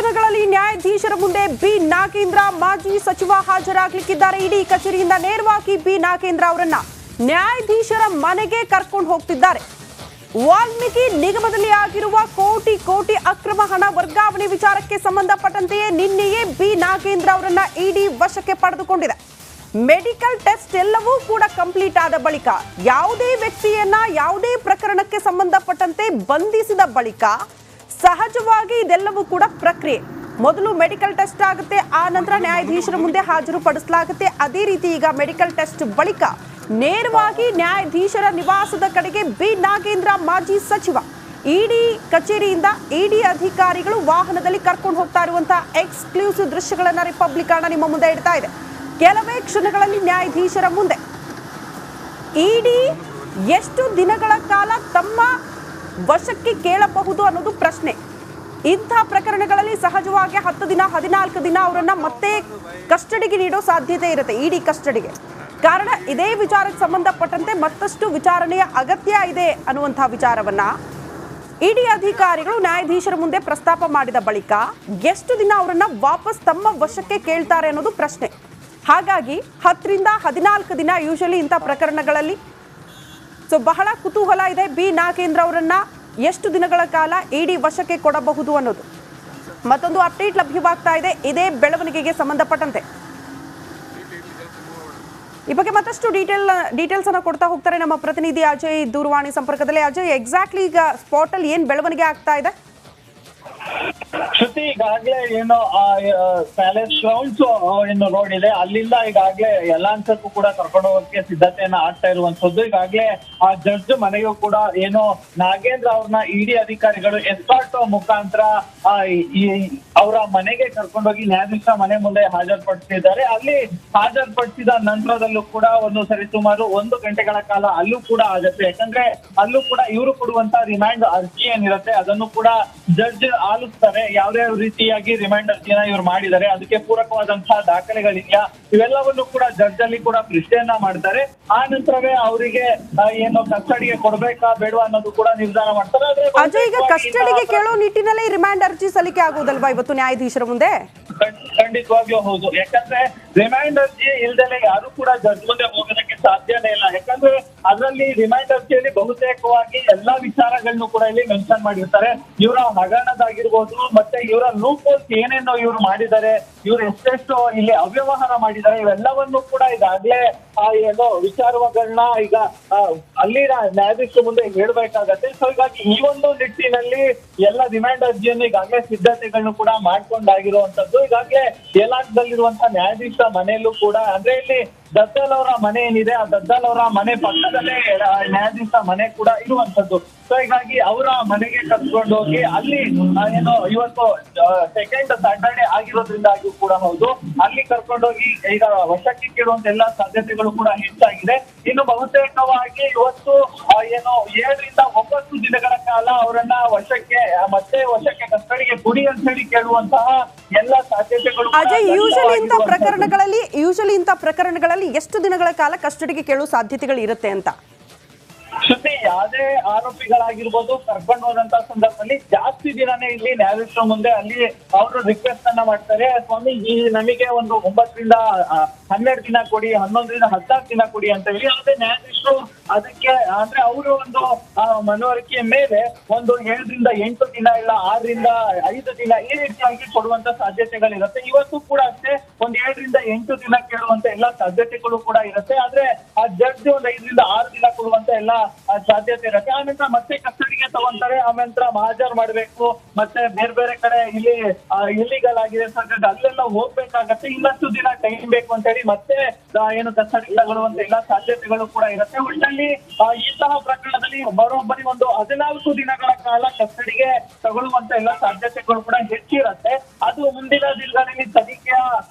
ಕ್ಷಣಗಳಲ್ಲಿ ನ್ಯಾಯಾಧೀಶರ ಮುಂದೆ ಬಿ ನಾಗೇಂದ್ರ ಮಾಜಿ ಸಚಿವ ಹಾಜರಾಗಲಿಕ್ಕಿದ್ದಾರೆ. ಇಡಿ ಕಚೇರಿಯಿಂದ ನೇರವಾಗಿ ಬಿ ನಾಗೇಂದ್ರ ಅವರನ್ನ ನ್ಯಾಯಾಧೀಶರ ಮನೆಗೆ ಕರ್ಕೊಂಡು ಹೋಗ್ತಿದ್ದಾರೆ. ವಾಲ್ಮೀಕಿ ನಿಗಮದಲ್ಲಿ ಆಗಿರುವ ಕೋಟಿ ಕೋಟಿ ಅಕ್ರಮ ಹಣ ವರ್ಗಾವಣೆ ವಿಚಾರಕ್ಕೆ ಸಂಬಂಧಪಟ್ಟಂತೆಯೇ ನಿನ್ನೆಯೇ ಬಿ ನಾಗೇಂದ್ರ ಅವರನ್ನ ಇಡಿ ವಶಕ್ಕೆ ಪಡೆದುಕೊಂಡಿದೆ. ಮೆಡಿಕಲ್ ಟೆಸ್ಟ್ ಎಲ್ಲವೂ ಕೂಡ ಕಂಪ್ಲೀಟ್ ಆದ ಬಳಿಕ ಯಾವುದೇ ವ್ಯಕ್ತಿಯನ್ನ ಯಾವುದೇ ಪ್ರಕರಣಕ್ಕೆ ಸಂಬಂಧಪಟ್ಟಂತೆ ಬಂಧಿಸಿದ ಬಳಿಕ ಸಹಜವಾಗಿ ಇದೆಲ್ಲವೂ ಕೂಡ ಪ್ರಕ್ರಿಯೆ. ಮೊದಲು ಮೆಡಿಕಲ್ ಟೆಸ್ಟ್ ಆಗುತ್ತೆ, ಆ ನಂತರ ನ್ಯಾಯಾಧೀಶರ ಮುಂದೆ ಹಾಜರುಪಡಿಸಲಾಗುತ್ತೆ. ಅದೇ ರೀತಿ ಈಗ ಮೆಡಿಕಲ್ ಟೆಸ್ಟ್ ಬಳಿಕ ನೇರವಾಗಿ ನ್ಯಾಯಾಧೀಶರ ನಿವಾಸದ ಕಡೆಗೆ ಬಿ ನಾಗೇಂದ್ರ ಮಾಜಿ ಸಚಿವ ಇಡಿ ಕಚೇರಿಯಿಂದ ಇಡಿ ಅಧಿಕಾರಿಗಳು ವಾಹನದಲ್ಲಿ ಕರ್ಕೊಂಡು ಹೋಗ್ತಾ ಇರುವಂತಹ ಎಕ್ಸ್ಕ್ಲೂಸಿವ್ ದೃಶ್ಯಗಳನ್ನ ರಿಪಬ್ಲಿಕ್ ನಿಮ್ಮ ಮುಂದೆ ಇಡ್ತಾ ಇದೆ. ಕೆಲವೇ ಕ್ಷಣಗಳಲ್ಲಿ ನ್ಯಾಯಾಧೀಶರ ಮುಂದೆ ಇಡಿ ಎಷ್ಟು ದಿನಗಳ ಕಾಲ ತಮ್ಮ ವಶಕ್ಕೆ ಕೇಳಬಹುದು ಅನ್ನೋದು ಪ್ರಶ್ನೆ. ಇಂಥ ಪ್ರಕರಣಗಳಲ್ಲಿ ಸಹಜವಾಗಿ 10 ದಿನ 14 ದಿನ ಅವರನ್ನ ಮತ್ತೆ ಕಸ್ಟಡಿಗೆ ನೀಡೋ ಸಾಧ್ಯತೆ ಇರುತ್ತೆ, ಇಡಿ ಕಸ್ಟಡಿಗೆ. ಕಾರಣ ಇದೇ ವಿಚಾರಕ್ಕೆ ಸಂಬಂಧಪಟ್ಟಂತೆ ಮತ್ತಷ್ಟು ವಿಚಾರಣೆಯ ಅಗತ್ಯ ಇದೆ ಅನ್ನುವಂಥ ವಿಚಾರವನ್ನ ಇಡಿ ಅಧಿಕಾರಿಗಳು ನ್ಯಾಯಾಧೀಶರ ಮುಂದೆ ಪ್ರಸ್ತಾಪ ಮಾಡಿದ ಬಳಿಕ ಎಷ್ಟು ದಿನ ಅವರನ್ನ ವಾಪಸ್ ತಮ್ಮ ವಶಕ್ಕೆ ಕೇಳ್ತಾರೆ ಅನ್ನೋದು ಪ್ರಶ್ನೆ. ಹಾಗಾಗಿ 10 ರಿಂದ 14 ದಿನ ಯೂಶಲಿ ಇಂಥ ಪ್ರಕರಣಗಳಲ್ಲಿ. ಸೊ ಬಹಳ ಕುತೂಹಲ ಇದೆ, ಬಿ ನಾಗೇಂದ್ರ ಅವರನ್ನ ಎಷ್ಟು ದಿನಗಳ ಕಾಲ ಇಡಿ ವಶಕ್ಕೆ ಕೊಡಬಹುದು ಅನ್ನೋದು. ಮತ್ತೊಂದು ಅಪ್ಡೇಟ್ ಲಭ್ಯವಾಗ್ತಾ ಇದೆ ಇದೇ ಸಂಬಂಧಪಟ್ಟಂತೆ. ಈ ಬಗ್ಗೆ ಮತ್ತಷ್ಟು ಡೀಟೇಲ್ಸ್ ಅನ್ನ ಕೊಡ್ತಾ ಹೋಗ್ತಾರೆ ನಮ್ಮ ಪ್ರತಿನಿಧಿ ಅಜಯ್ ದೂರವಾಣಿ ಸಂಪರ್ಕದಲ್ಲಿ. ಅಜಯ್, ಎಕ್ಸಾಕ್ಟ್ಲಿ ಈಗ ಸ್ಪಾಟ್ ಅಲ್ಲಿ ಏನ್ ಬೆಳವಣಿಗೆ ಆಗ್ತಾ ಇದೆ? ಶ್ರುತಿ, ಈಗಾಗ್ಲೇ ಏನು ಪ್ಯಾಲೇಸ್ ಗ್ರೌಂಡ್ಸ್ ಏನು ರೋಡ್ ಇದೆ, ಅಲ್ಲಿಂದ ಈಗಾಗ್ಲೇ ಯಲಾಂಚಕ್ಕೂ ಕೂಡ ಕರ್ಕೊಂಡು ಹೋಗೋಕೆ ಸಿದ್ಧತೆಯನ್ನ ಆಗ್ತಾ ಇರುವಂತದ್ದು. ಈಗಾಗ್ಲೇ ಆ ಜಡ್ಜ್ ಮನೆಗೂ ಕೂಡ ಏನು ನಾಗೇಂದ್ರ ಅವ್ರನ್ನ ಇಡಿ ಅಧಿಕಾರಿಗಳು ಎಸ್ಕಾರ್ಟ್ ಮುಖಾಂತರ ಅವರ ಮನೆಗೆ ಕರ್ಕೊಂಡೋಗಿ ನ್ಯಾಯಾಧೀಶ ಮನೆ ಮುಂದೆ ಹಾಜರುಪಡಿಸಿದ್ದಾರೆ. ಅಲ್ಲಿ ಹಾಜರುಪಡಿಸಿದ ನಂತರದಲ್ಲೂ ಕೂಡ ಒಂದು ಸರಿಸುಮಾರು 1 ಗಂಟೆಗಳ ಕಾಲ ಅಲ್ಲೂ ಕೂಡ ಆಗುತ್ತೆ. ಯಾಕಂದ್ರೆ ಅಲ್ಲೂ ಕೂಡ ಇವರು ಕೊಡುವಂತ ರಿಮೈಂಡ್ ಅರ್ಜಿ ಏನಿರುತ್ತೆ ಅದನ್ನು ಕೂಡ ಜಡ್ಜ್ ಆಲಿಸ್ತಾರೆ. ಯಾವುದೇ ರೀತಿಯಾಗಿ ರಿಮೈಂಡ್ ಅರ್ಜಿನ ಇವ್ರು ಮಾಡಿದ್ದಾರೆ, ಅದಕ್ಕೆ ಪೂರಕವಾದಂತಹ ದಾಖಲೆಗಳಿದೆಯಾ, ಇವೆಲ್ಲವನ್ನು ಕೂಡ ಜಡ್ಜ್ ಅಲ್ಲಿ ಕೂಡ ಪ್ರಶ್ನೆಯನ್ನ ಮಾಡ್ತಾರೆ. ಆ ನಂತರವೇ ಅವರಿಗೆ ಏನು ಕಸ್ಟಡಿಗೆ ಕೊಡ್ಬೇಕಾ ಬೇಡವಾ ಅನ್ನೋದು ಕೂಡ ನಿರ್ಧಾರ ಮಾಡ್ತಾರೆ. ಅಜಯ್, ಈಗ ಕಸ್ಟಡಿಗೆ ಕೇಳೋ ನಿಟ್ಟಿನಲ್ಲಿ ರಿಮೈಂಡ್ ಅರ್ಜಿ ಸಲ್ಲಿಕೆ ಆಗುವುದಲ್ವಾ ಇವತ್ತು ನ್ಯಾಯಾಧೀಶರ ಮುಂದೆ? ಖಂಡಿತವಾಗ್ಲೂ ಹೌದು. ಯಾಕಂದ್ರೆ ರಿಮೈಂಡ್ ಅರ್ಜಿ ಇಲ್ದಲೆ ಯಾರು ಕೂಡ ಜಡ್ಜ್ ಮುಂದೆ ಹೋಗೋದಕ್ಕೆ ಸಾಧ್ಯನೇ ಇಲ್ಲ. ಯಾಕಂದ್ರೆ ಅದರಲ್ಲಿ ರಿಮೈಂಡ್ ಅರ್ಜಿಯಲ್ಲಿ ಬಹುತೇಕವಾಗಿ ಎಲ್ಲಾ ವಿಚಾರಗಳನ್ನು ಕೂಡ ಇಲ್ಲಿ ಮೆನ್ಷನ್ ಮಾಡಿರ್ತಾರೆ. ಇವರ ಹಗರಣದಾಗಿರ್ಬೋದು, ಮತ್ತೆ ಇವರ ಲೂಪ್ ಹೋಲ್ಸ್ ಏನೇನೋ ಇವ್ರು ಮಾಡಿದ್ದಾರೆ, ಇವ್ರು ಎಷ್ಟೆಷ್ಟು ಇಲ್ಲಿ ಅವ್ಯವಹಾರ ಮಾಡಿದ್ದಾರೆ, ಇವೆಲ್ಲವನ್ನು ಕೂಡ ಈಗಾಗ್ಲೇ ಏನೋ ವಿಚಾರಗಳನ್ನ ಈಗ ಅಲ್ಲಿ ನ್ಯಾಯಾಧೀಶರ ಮುಂದೆ ಹೇಳ್ಬೇಕಾಗತ್ತೆ. ಸೊ ಹೀಗಾಗಿ ಈ ಒಂದು ನಿಟ್ಟಿನಲ್ಲಿ ಎಲ್ಲ ರಿಮೈಂಡ್ ಅರ್ಜಿಯನ್ನು ಈಗಾಗಲೇ ಸಿದ್ಧತೆಗಳನ್ನು ಕೂಡ ಮಾಡ್ಕೊಂಡಾಗಿರುವಂತದ್ದು. ಈಗಾಗಲೇ ಯಲಾಂಕದಲ್ಲಿರುವಂತಹ ನ್ಯಾಯಾಧೀಶ ಮನೆಯಲ್ಲೂ ಕೂಡ, ಅಂದ್ರೆ ಇಲ್ಲಿ ದದ್ದಾಲ್ ಅವರ ಮನೆ ಏನಿದೆ, ಆ ದದ್ದಾಲ್ ಅವರ ಮನೆ ಪಕ್ಕದಲ್ಲೇ ನ್ಯಾಯಾಧೀಶ ಮನೆ ಕೂಡ ಇರುವಂತದ್ದು. ಸೊ ಹೀಗಾಗಿ ಅವರ ಮನೆಗೆ ಕರ್ಕೊಂಡು ಹೋಗಿ ಅಲ್ಲಿ ಏನೋ ಇವತ್ತು ಸೆಕೆಂಡ್ ಸ್ಯಾಟರ್ಡೆ ಆಗಿರೋದ್ರಿಂದಾಗಿ ಕೂಡ ಹೌದು, ಅಲ್ಲಿ ಕರ್ಕೊಂಡೋಗಿ ಈಗ ವಶಕ್ಕೆ ಕೇಳುವಂತ ಎಲ್ಲಾ ಸಾಧ್ಯತೆಗಳು ಕೂಡ ಹೆಚ್ಚಾಗಿದೆ. ಇನ್ನು ಬಹುತೇಕವಾಗಿ ಇವತ್ತು ಏನು 7 ರಿಂದ 9 ದಿನಗಳ ಕಾಲ ಅವರನ್ನ ವಶಕ್ಕೆ ಕಸ್ಟಡಿಗೆ ಕೊಡಿ ಅಂತ ಹೇಳಿ ಕೇಳುವಂತಹ ಎಲ್ಲಾ ಸಾಧ್ಯತೆಗಳು. ಅಜಯ್, ಯೂಶಲಿ ಇಂಥ ಪ್ರಕರಣಗಳಲ್ಲಿ ಎಷ್ಟು ದಿನಗಳ ಕಾಲ ಕಸ್ಟಡಿಗೆ ಕೇಳುವ ಸಾಧ್ಯತೆಗಳು ಇರುತ್ತೆ ಅಂತ? ಶ್ರುತಿ, ಯಾವುದೇ ಆರೋಪಿಗಳಾಗಿರ್ಬೋದು ಕರ್ಕೊಂಡು ಹೋದಂತ ಸಂದರ್ಭದಲ್ಲಿ ಜಾಸ್ತಿ ದಿನನೇ ಇಲ್ಲಿ ನ್ಯಾಯಾಧೀಶರ ಮುಂದೆ ಅಲ್ಲಿ ಅವರು ರಿಕ್ವೆಸ್ಟ್ ಅನ್ನ ಮಾಡ್ತಾರೆ. ಸ್ವಾಮಿ, ನಮಗೆ ಒಂದು 9 ರಿಂದ 12 ದಿನ ಕೊಡಿ, 11 ರಿಂದ 14 ದಿನ ಕೊಡಿ ಅಂತ ಹೇಳಿ. ಅದೇ ನ್ಯಾಯಾಧೀಶರು ಅದಕ್ಕೆ ಅಂದ್ರೆ ಅವರು ಒಂದು ಮನವರಿಕೆಯ ಮೇಲೆ ಒಂದು 7 ರಿಂದ 8 ದಿನ ಇಲ್ಲ 6 ರಿಂದ 5 ದಿನ ಈ ರೀತಿಯಾಗಿ ಕೊಡುವಂತ ಸಾಧ್ಯತೆಗಳಿರುತ್ತೆ. ಇವತ್ತು ಕೂಡ ಅಷ್ಟೇ ಒಂದು 7 ರಿಂದ 8 ದಿನ ಕೇಳುವಂತ ಎಲ್ಲಾ ಸಾಧ್ಯತೆಗಳು ಕೂಡ ಇರುತ್ತೆ. ಆದ್ರೆ ಆ ಜಡ್ಜ್ ಒಂದು 5 ರಿಂದ 6 ದಿನ ಕೊಡುವಂತ ಎಲ್ಲಾ ಸಾಧ್ಯತೆ ಇರುತ್ತೆ. ಆನಂತರ ಮತ್ತೆ ಕಸ್ಟಡಿಗೆ ತಗೊಂತಾರೆ, ಆನಂತರ ಹಾಜರು ಮಾಡ್ಬೇಕು, ಮತ್ತೆ ಬೇರೆ ಬೇರೆ ಕಡೆ ಇಲ್ಲಿ ಇಲ್ಲಿಗಲ್ ಆಗಿದೆ ಅಲ್ಲೆಲ್ಲ ಹೋಗ್ಬೇಕಾಗತ್ತೆ. ಇನ್ನಷ್ಟು ದಿನ ಟೈಮ್ ಬೇಕು ಅಂತ ಹೇಳಿ ಮತ್ತೆ ಏನು ಕಸ್ಟಡಿಗೆ ತಗೊಳ್ಳುವಂತ ಎಲ್ಲಾ ಸಾಧ್ಯತೆಗಳು ಕೂಡ ಇರುತ್ತೆ. ಒಟ್ಟಲ್ಲಿ ಇಂತಹ ಪ್ರಕರಣದಲ್ಲಿ ಬರೋಬ್ಬರಿ ಒಂದು 14 ದಿನಗಳ ಕಾಲ ಕಸ್ಟಡಿಗೆ ತಗೊಳ್ಳುವಂತ ಎಲ್ಲಾ ಸಾಧ್ಯತೆಗಳು ಕೂಡ ಹೆಚ್ಚಿರುತ್ತೆ. ಅದು ಮುಂದಿನ ದಿನಗಳಲ್ಲಿ ತನಿಖೆಯ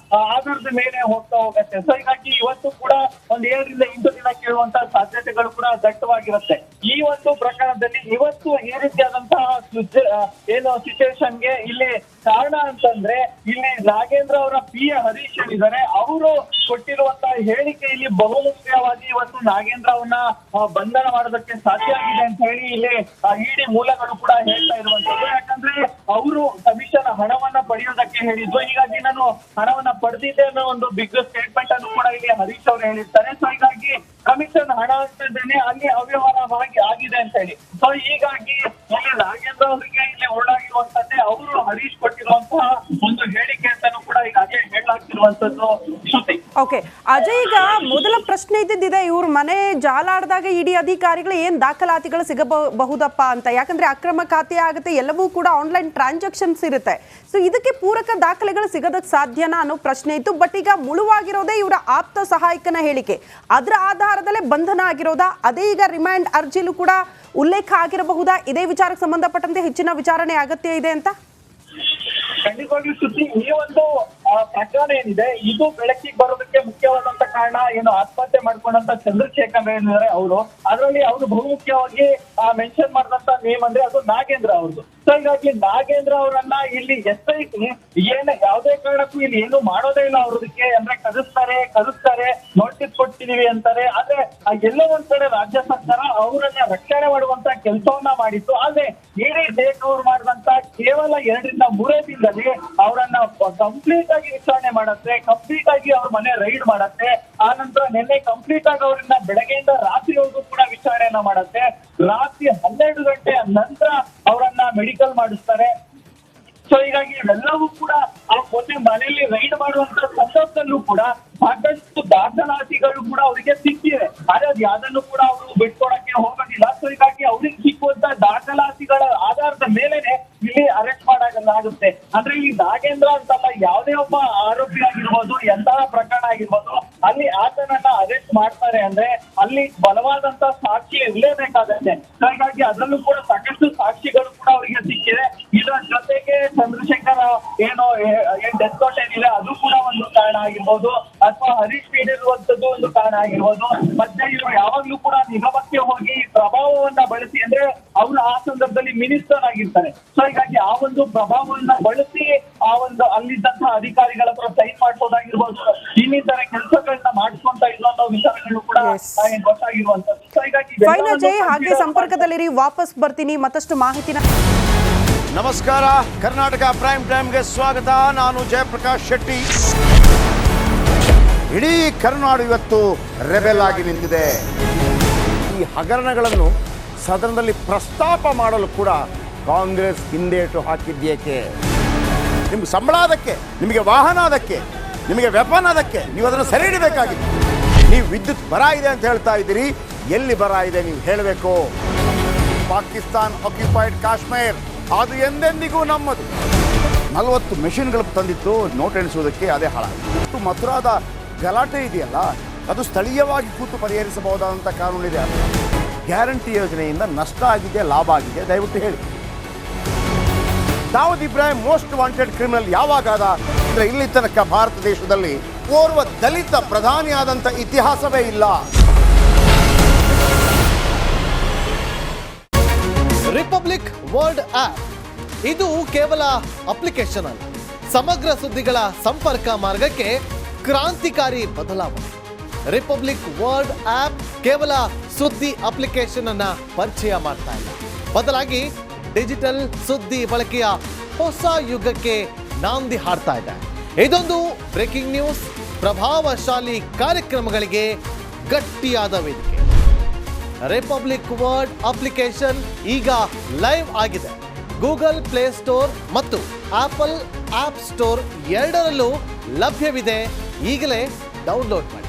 ಆಧಾರದ ಮೇಲೆ ಹೋಗತ್ತೆ. ಸೊ ಹೀಗಾಗಿ ಇವತ್ತು ಕೂಡ ಒಂದು 7 ರಿಂದ 8 ದಿನ ಕೇಳುವಂತ ಸಾಧ್ಯತೆಗಳು ಕೂಡ ದಟ್ಟವಾಗಿರುತ್ತೆ. ಈ ಒಂದು ಪ್ರಕರಣದಲ್ಲಿ ಇವತ್ತು ಈ ರೀತಿಯಾದಂತಹ ಏನು ಸಿಚುವೇಶನ್ಗೆ ಇಲ್ಲಿ ಕಾರಣ ಅಂತಂದ್ರೆ ಇಲ್ಲಿ ನಾಗೇಂದ್ರ ಅವರ ಪಿ ಎ ಹರೀಶ್ ಏನಿದ್ದಾರೆ ಅವರು ಕೊಟ್ಟಿರುವಂತಹ ಹೇಳಿಕೆಯಲ್ಲಿ ಬಹುಮುಖ್ಯವಾಗಿ ಇವತ್ತು ನಾಗೇಂದ್ರ ಅವನ್ನ ಬಂಧನ ಮಾಡೋದಕ್ಕೆ ಸಾಧ್ಯ ಆಗಿದೆ ಅಂತ ಹೇಳಿ ಇಲ್ಲಿ ಇಡಿ ಮೂಲಗಳು ಕೂಡ ಹೇಳ್ತಾ ಇರುವಂತದ್ದು. ಯಾಕಂದ್ರೆ ಅವರು ಕಮಿಷನ್ ಹಣವನ್ನ ಪಡೆಯೋದಕ್ಕೆ ಹೇಳಿದ್ರು, ಹೀಗಾಗಿ ನಾನು ಹಣವನ್ನ ಪಡೆದಿದ್ದೆ ಅನ್ನೋ ಒಂದು ಬಿಗ್ ಸ್ಟೇಟ್ಮೆಂಟ್ ಅನ್ನು ಕೂಡ ಇಲ್ಲಿ ಹರೀಶ್ ಅವರು ಹೇಳಿರ್ತಾರೆ. ಸೊ ಹೀಗಾಗಿ ಕಮಿಷನ್ ಹಣ ಅಂತಂದೇನೆ ಅಲ್ಲಿ ಅವ್ಯವಹಾರವಾಗಿ ಆಗಿದೆ ಅಂತ ಹೇಳಿ. ಸೊ ಹೀಗಾಗಿ ಇಲ್ಲಿ ನಾಗೇಂದ್ರ ಅವರಿಗೆ ಇಲ್ಲಿ ಓಡಾಗಿರುವಂತದ್ದೇ ಅವರು ಹರೀಶ್ ಕೊಟ್ಟಿರುವಂತಹ ಒಂದು ಹೇಳಿಕೆ ಅಂತಾನು ಕೂಡ ಈಗಾಗಲೇ ಹೇಳಲಾಗ್ತಿರುವಂತದ್ದು ಶ್ರುತಿ. ಓಕೆ ಅಜಯ್, ಈಗ ಮೊದಲ ಪ್ರಶ್ನೆ ಇದ್ದಿದ್ದಿದೆ, ಇವ್ರ ಮನೆ ಜಾಲಾಡ್ದಾಗ ಇಡಿ ಅಧಿಕಾರಿಗಳು ಏನ್ ದಾಖಲಾತಿಗಳು ಸಿಗಬಹುದಪ್ಪ ಅಂತ. ಯಾಕಂದ್ರೆ ಅಕ್ರಮ ಖಾತೆ ಆಗುತ್ತೆ, ಎಲ್ಲವೂ ಕೂಡ ಆನ್ಲೈನ್ ಟ್ರಾನ್ಸಾಕ್ಷನ್ಸ್ ಇರುತ್ತೆ. ಸೊ ಇದಕ್ಕೆ ಪೂರಕ ದಾಖಲೆಗಳು ಸಿಗೋದಕ್ಕೆ ಸಾಧ್ಯನಾ ಅನ್ನೋ ಪ್ರಶ್ನೆ ಇತ್ತು. ಬಟ್ ಈಗ ಮುಳುವಾಗಿರೋದೇ ಇವರ ಆಪ್ತ ಸಹಾಯಕನ ಹೇಳಿಕೆ, ಅದರ ಆಧಾರದಲ್ಲೇ ಬಂಧನ ಆಗಿರೋದಾ? ಅದೇ ಈಗ ರಿಮ್ಯಾಂಡ್ ಅರ್ಜಿಲೂ ಕೂಡ ಉಲ್ಲೇಖ ಆಗಿರಬಹುದಾ? ಇದೇ ವಿಚಾರಕ್ಕೆ ಸಂಬಂಧಪಟ್ಟಂತೆ ಹೆಚ್ಚಿನ ವಿಚಾರಣೆ ಅಗತ್ಯ ಇದೆ ಅಂತ ಖಂಡಿತವಾಗಿಯೂ ಸುದ್ದಿ. ಈ ಒಂದು ಪ್ರಕರಣ ಏನಿದೆ ಇದು ಬೆಳಕಿಗೆ ಬರೋದಕ್ಕೆ ಮುಖ್ಯವಾದಂತ ಕಾರಣ ಏನು, ಆತ್ಮಹತ್ಯೆ ಮಾಡ್ಕೊಂಡಂತ ಚಂದ್ರಶೇಖರ್ ಏನಿದ್ದಾರೆ ಅವರು, ಅದರಲ್ಲಿ ಅವರು ಬಹುಮುಖ್ಯವಾಗಿ ಮೆನ್ಷನ್ ಮಾಡಿದಂತ ನೇಮ್ ಅಂದ್ರೆ ಅದು ನಾಗೇಂದ್ರ ಅವ್ರದ್ದು. ಸೊ ಹೀಗಾಗಿ ನಾಗೇಂದ್ರ ಅವರನ್ನ ಇಲ್ಲಿ SIT ಯಾವುದೇ ಕಾರಣಕ್ಕೂ ಇಲ್ಲಿ ಏನು ಮಾಡೋದೇ ಇಲ್ಲ ಅವ್ರದಕ್ಕೆ, ಅಂದ್ರೆ ಕಲಿಸ್ತಾರೆ ನೋಟಿಸ್ ಕೊಡ್ತಿದೀವಿ ಅಂತಾರೆ. ಆದ್ರೆ ಎಲ್ಲೋ ಒಂದ್ ಕಡೆ ರಾಜ್ಯ ಸರ್ಕಾರ ಅವರನ್ನ ರಕ್ಷಣೆ ಮಾಡುವಂತ ಕೆಲಸವನ್ನ ಮಾಡಿತ್ತು. ಆದ್ರೆ ಇಡೀ ದೇಶ ಅವ್ರು ಮಾಡಿದಂತ ಕೇವಲ 2 ರಿಂದ 3 ದಿನದಲ್ಲಿ ಅವರನ್ನ ಕಂಪ್ಲೀಟ್ ಆಗಿ ವಿಚಾರಣೆ ಮಾಡತ್ತೆ, ಕಂಪ್ಲೀಟ್ ಆಗಿ ಅವ್ರ ಮನೆ ರೈಡ್ ಮಾಡತ್ತೆ. ಆ ನಂತರ ನಿನ್ನೆ ಕಂಪ್ಲೀಟ್ ಆಗಿ ಅವರನ್ನ ಬೆಳಗ್ಗೆಯಿಂದ ರಾತ್ರಿವರೆಗೂ ಕೂಡ ವಿಚಾರಣೆಯನ್ನ ಮಾಡತ್ತೆ. ರಾತ್ರಿ 12 ಗಂಟೆ ನಂತರ ಅವರನ್ನ ಮೆಡಿಕಲ್ ಮಾಡಿಸ್ತಾರೆ. ಸೊ ಹೀಗಾಗಿ ಇವೆಲ್ಲವೂ ಕೂಡ ಆ ಮೊನ್ನೆ ಮನೆಯಲ್ಲಿ ರೈಡ್ ಮಾಡುವಂತ ಸಂದರ್ಭದಲ್ಲೂ ಕೂಡ ಸಾಕಷ್ಟು ದಾಖಲಾತಿಗಳು ಕೂಡ ಅವರಿಗೆ ಸಿಕ್ಕಿದೆ. ಆದ್ರೆ ಅದು ಯಾವ್ದನ್ನು ಕೂಡ ಅವರು ಬಿಟ್ಕೊಡಕ್ಕೆ ಹೋಗೋದಿಲ್ಲ. ಸೊ ಹೀಗಾಗಿ ಅವ್ರಿಗೆ ಸಿಕ್ಕುವಂತ ದಾಖಲಾತಿಗಳ ಆಧಾರದ ಮೇಲೆನೆ ಇಲ್ಲಿ ಅರೆಸ್ಟ್ ಮಾಡಲಾಗುತ್ತೆ. ಅಂದ್ರೆ ಈ ನಾಗೇಂದ್ರ ಅಂತಲ್ಲ, ಯಾವುದೇ ಒಬ್ಬ ಆರೋಪಿ ಆಗಿರ್ಬೋದು, ಎಂತಹ ಪ್ರಕರಣ ಆಗಿರ್ಬೋದು, ಅಲ್ಲಿ ಆತನನ್ನ ಅರೆಸ್ಟ್ ಮಾಡ್ತಾರೆ ಅಂದ್ರೆ ಅಲ್ಲಿ ಬಲವಾದಂತ ಸಾಕ್ಷಿ ಇರಲೇಬೇಕಾಗತ್ತೆ. ಹಾಗಾಗಿ ಅದರಲ್ಲೂ ಕೂಡ ಸಾಕಷ್ಟು ಸಾಕ್ಷಿಗಳು ಕೂಡ ಅವರಿಗೆ ಸಿಕ್ಕಿದೆ. ಇದರ ಜೊತೆಗೆ ಚಂದ್ರಶೇಖರ್ ಏನ್ ಡೆತ್ ನೋಟ್ ಏನಿದೆ ಅದು ಕೂಡ ಒಂದು ಕಾರಣ ಆಗಿರ್ಬೋದು, ಅಥವಾ ಹರೀಶ್ ನೀಡಿರುವಂತದ್ದು ಒಂದು ಕಾರಣ ಆಗಿರ್ಬೋದು. ಮತ್ತೆ ಇವರು ಯಾವಾಗ್ಲೂ ಕೂಡ ನಿಗಮಕ್ಕೆ ಹೋಗಿ ಪ್ರಭಾವವನ್ನ ಬಳಸಿ, ಅಂದ್ರೆ ಅವರು ಆ ಸಂದರ್ಭದಲ್ಲಿ ಮಿನಿಸ್ಟರ್ ಆಗಿರ್ತಾರೆ. ಸೊ ಹೀಗಾಗಿ ಆ ಒಂದು ಪ್ರಭಾವವನ್ನ ಬಳಸಿ ಆ ಒಂದು ಅಲ್ಲಿದ್ದಂತಹ ಅಧಿಕಾರಿಗಳ ಹತ್ರ ಸೈನ್ ಮಾಡಿಸೋದಾಗಿರ್ಬೋದು, ಇನ್ನಿತರ ಕೆಲಸಗಳನ್ನ ಮಾಡಿಸ್ಕೊಂತ ಇರೋ ವಿಚಾರಗಳು ಕೂಡ ಗೊತ್ತಾಗಿರುವಂತದ್ದು. ಸೊ ಹೀಗಾಗಿ ಹಾಗೆ ಸಂಪರ್ಕದಲ್ಲಿರಿ, ವಾಪಸ್ ಬರ್ತೀನಿ ಮತ್ತಷ್ಟು ಮಾಹಿತಿನ. ನಮಸ್ಕಾರ, ಕರ್ನಾಟಕ ಪ್ರೈಮ್ ಟೈಮ್ಗೆ ಸ್ವಾಗತ. ನಾನು ಜಯಪ್ರಕಾಶ್ ಶೆಟ್ಟಿ. ಇಡೀ ಕರ್ನಾಡು ಇವತ್ತು ರೆಬೆಲ್ ಆಗಿ ನಿಂತಿದೆ. ಈ ಹಗರಣಗಳನ್ನು ಸದನದಲ್ಲಿ ಪ್ರಸ್ತಾಪ ಮಾಡಲು ಕೂಡ ಕಾಂಗ್ರೆಸ್ ಹಿಂದೇಟು ಹಾಕಿದ್ದೇಕೆ? ನಿಮ್ಗೆ ಸಂಬಳ ಅದಕ್ಕೆ, ನಿಮಗೆ ವಾಹನ ಅದಕ್ಕೆ, ನಿಮಗೆ ವೆಪನ್ ಅದಕ್ಕೆ, ನೀವು ಅದನ್ನು ಸೆರೆ ಹಿಡಿಬೇಕಾಗಿದೆ. ನೀವು ವಿದ್ಯುತ್ ಬರ ಇದೆ ಅಂತ ಹೇಳ್ತಾ ಇದ್ದೀರಿ, ಎಲ್ಲಿ ಬರ ಇದೆ ನೀವು ಹೇಳಬೇಕು. ಪಾಕಿಸ್ತಾನ್ ಆಕ್ಯುಪೈಡ್ ಕಾಶ್ಮೀರ್ ಅದು ಎಂದೆಂದಿಗೂ ನಮ್ಮದು. 40 ಮೆಷಿನ್ಗಳು ತಂದಿತ್ತು ನೋಟ್ ಎಣಿಸುವುದಕ್ಕೆ, ಅದೇ ಹಾಳಾಯಿತು. ಮಥುರಾದ ಗಲಾಟೆ ಇದೆಯಲ್ಲ, ಅದು ಸ್ಥಳೀಯವಾಗಿ ಕೂತು ಪರಿಹರಿಸಬಹುದಾದಂಥ ಕಾನೂನಿದೆ. ಗ್ಯಾರಂಟಿ ಯೋಜನೆಯಿಂದ ನಷ್ಟ ಆಗಿದೆ, ಲಾಭ ಆಗಿದೆ, ದಯವಿಟ್ಟು ಹೇಳಿ. Dawood Ibrahim most wanted criminal ಯಾವಾಗಾದ ಅಂದರೆ ಇಲ್ಲಿ ತನಕ ಭಾರತ ದೇಶದಲ್ಲಿ ಓರ್ವ ದಲಿತ ಪ್ರಧಾನಿಯಾದಂಥ ಇತಿಹಾಸವೇ ಇಲ್ಲ. ರಿಪಬ್ಲಿಕ್ ವರ್ಲ್ಡ್ ಆಪ್ ಇದು ಕೇವಲ ಅಪ್ಲಿಕೇಶನ್ ಅಲ್ಲ, ಸಮಗ್ರ ಸುದ್ದಿಗಳ ಸಂಪರ್ಕ ಮಾರ್ಗಕ್ಕೆ ಕ್ರಾಂತಿಕಾರಿ ಬದಲಾವಣೆ. ರಿಪಬ್ಲಿಕ್ ವರ್ಲ್ಡ್ ಆಪ್ ಕೇವಲ ಸುದ್ದಿ ಅಪ್ಲಿಕೇಶನ್ ಅನ್ನ ಪರಿಚಯ ಮಾಡ್ತಾ ಇಲ್ಲ, ಬದಲಾಗಿ ಡಿಜಿಟಲ್ ಸುದ್ದಿ ಬಳಕೆಯ ಹೊಸ ಯುಗಕ್ಕೆ ನಾಂದಿ ಹಾಡ್ತಾ ಇದೆ. ಇದೊಂದು ಬ್ರೇಕಿಂಗ್ ನ್ಯೂಸ್, ಪ್ರಭಾವಶಾಲಿ ಕಾರ್ಯಕ್ರಮಗಳಿಗೆ ಗಟ್ಟಿಯಾದ ವೇದಿಕೆ. ರಿಪಬ್ಲಿಕ್ ವರ್ಲ್ಡ್ ಅಪ್ಲಿಕೇಶನ್ ಈಗ ಲೈವ್ ಆಗಿದೆ. ಗೂಗಲ್ ಪ್ಲೇ ಸ್ಟೋರ್ ಮತ್ತು ಆಪಲ್ ಆಪ್ ಸ್ಟೋರ್ ಎರಡರಲ್ಲೂ ಲಭ್ಯವಿದೆ. ಈಗಲೇ ಡೌನ್ಲೋಡ್ ಮಾಡಿ.